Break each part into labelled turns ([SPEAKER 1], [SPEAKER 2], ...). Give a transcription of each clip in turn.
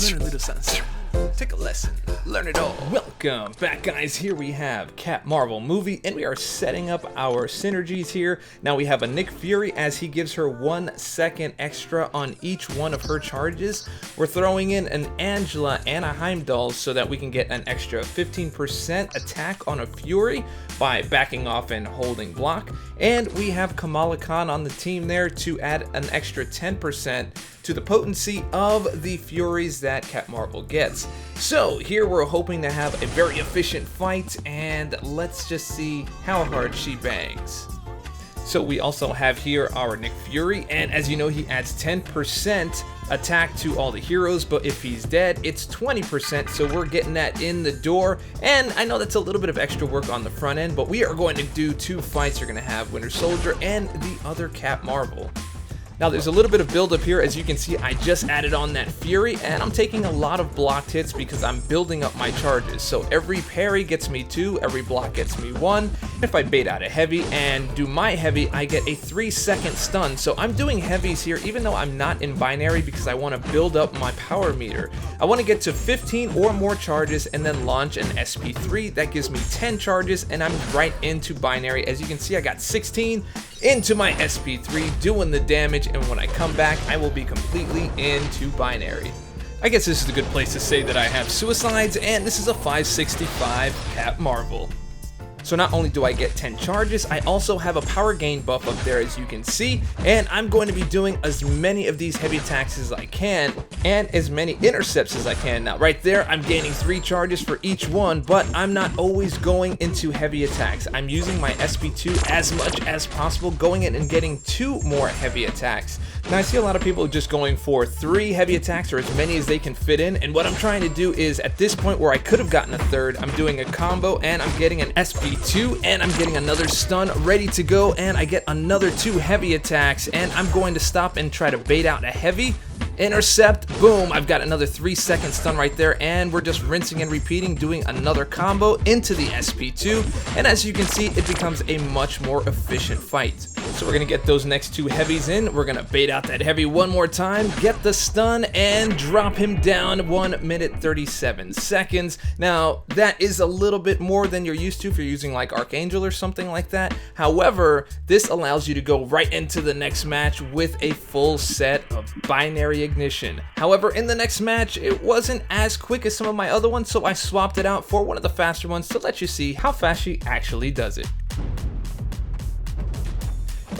[SPEAKER 1] Learn a little something. Take a lesson. Learn it all.
[SPEAKER 2] Welcome back, guys. Here we have Cat Marvel movie, and we are setting up our synergies here. Now we have a Nick Fury as he gives her 1 second extra on each one of her charges. We're throwing in an Angela and a Heimdall so that we can get an extra 15% attack on a Fury by backing off and holding block. And we have Kamala Khan on the team there to add an extra 10% to the potency of the Furies that Cat Marvel gets. So here we're hoping to have a very efficient fight, and let's just see how hard she bangs. So we also have here our Nick Fury, and as you know, he adds 10% attack to all the heroes, but if he's dead, it's 20%, so we're getting that in the door. And I know that's a little bit of extra work on the front end, but we are going to do 2 fights. You're going to have Winter Soldier and the other Cat Marvel. Now there's a little bit of build up here. As you can see, I just added on that Fury, and I'm taking a lot of blocked hits because I'm building up my charges. So every parry gets me 2, every block gets me 1. If I bait out a heavy and do my heavy, I get a 3-second stun. So I'm doing heavies here even though I'm not in binary because I want to build up my power meter. I want to get to 15 or more charges and then launch an SP3. That gives me 10 charges and I'm right into binary. As you can see, I got 16 into my SP3 doing the damage, and when I come back I will be completely into binary. I guess this is a good place to say that I have suicides, and this is a 565 Cat Marvel. So not only do I get 10 charges, I also have a power gain buff up there, as you can see, and I'm going to be doing as many of these heavy attacks as I can and as many intercepts as I can. Now right there, I'm gaining 3 charges for each one, but I'm not always going into heavy attacks. I'm using my SP2 as much as possible, going in and getting 2 more heavy attacks. Now I see a lot of people just going for 3 heavy attacks or as many as they can fit in, and what I'm trying to do is at this point where I could have gotten a 3rd, I'm doing a combo and I'm getting an SP2 and I'm getting another stun ready to go, and I get another 2 heavy attacks, and I'm going to stop and try to bait out a heavy. Intercept, boom, I've got another 3-second stun right there, and we're just rinsing and repeating, doing another combo into the SP2, and as you can see, it becomes a much more efficient fight. So we're gonna get those next 2 heavies in, we're gonna bait out that heavy one more time, get the stun, and drop him down 1 minute 37 seconds. Now, that is a little bit more than you're used to if you're using like Archangel or something like that. However, this allows you to go right into the next match with a full set of binary ignition. However, in the next match, it wasn't as quick as some of my other ones, so I swapped it out for one of the faster ones to let you see how fast she actually does it.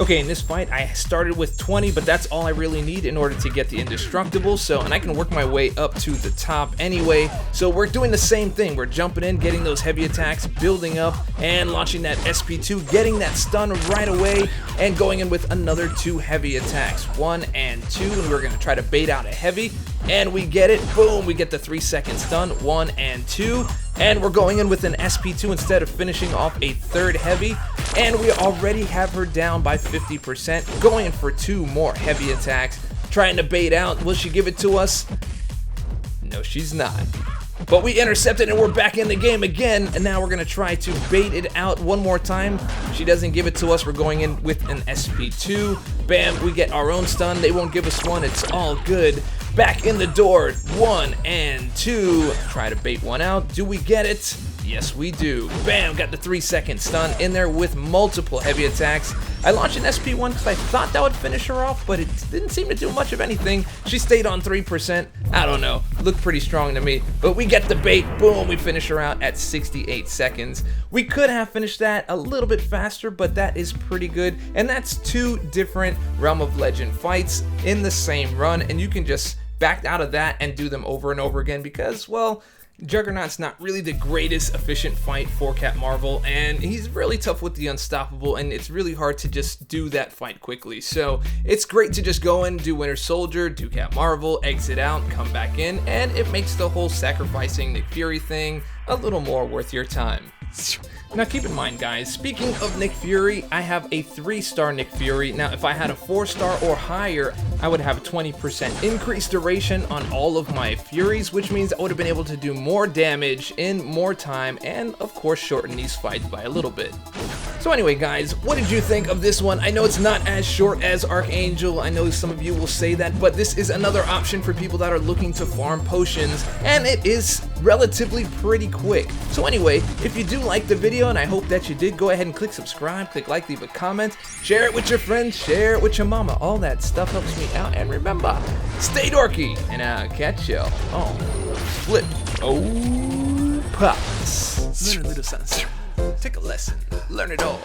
[SPEAKER 2] Okay, in this fight, I started with 20, but that's all I really need in order to get the indestructible, and I can work my way up to the top anyway. So we're doing the same thing. We're jumping in, getting those heavy attacks, building up, and launching that SP2, getting that stun right away, and going in with another 2 heavy attacks, 1 and 2, and we're gonna try to bait out a heavy, and we get it, boom, we get the 3-second stun, 1 and 2, and we're going in with an SP2 instead of finishing off a 3rd heavy, and we already have her down by 50%, going in for 2 more heavy attacks, trying to bait out. Will she give it to us? No, she's not. But we intercepted and we're back in the game again, and now we're gonna try to bait it out one more time. If she doesn't give it to us, we're going in with an SP2. Bam, we get our own stun. They won't give us one, it's all good. Back in the door, 1 and 2. Try to bait one out. Do we get it? Yes, we do. Bam, got the 3-second stun in there with multiple heavy attacks. I launched an SP1 because I thought that would finish her off, but it didn't seem to do much of anything. She stayed on 3%. I don't know. Looked pretty strong to me. But we get the bait. Boom, we finish her out at 68 seconds. We could have finished that a little bit faster, but that is pretty good. And that's 2 different Realm of Legend fights in the same run, and you can just back out of that and do them over and over again because, well, Juggernaut's not really the greatest efficient fight for Cat Marvel, and he's really tough with the unstoppable, and it's really hard to just do that fight quickly. So it's great to just go in, do Winter Soldier, do Cat Marvel, exit out, come back in, and it makes the whole sacrificing Nick Fury thing a little more worth your time. Now keep in mind, guys, speaking of Nick Fury, I have a 3-star Nick Fury. Now if I had a 4-star or higher, I would have a 20% increased duration on all of my Furies, which means I would have been able to do more damage in more time and of course shorten these fights by a little bit. So anyway, guys, what did you think of this one? I know it's not as short as Archangel. I know some of you will say that, but this is another option for people that are looking to farm potions, and it is relatively pretty quick. So anyway, if you do like the video, and I hope that you did, go ahead and click subscribe, click like, leave a comment, share it with your friends, share it with your mama. All that stuff helps me out. And remember, stay dorky, and I'll catch you on Flip Oh Pops.
[SPEAKER 1] Learn a little something. Take a lesson. Learn it all.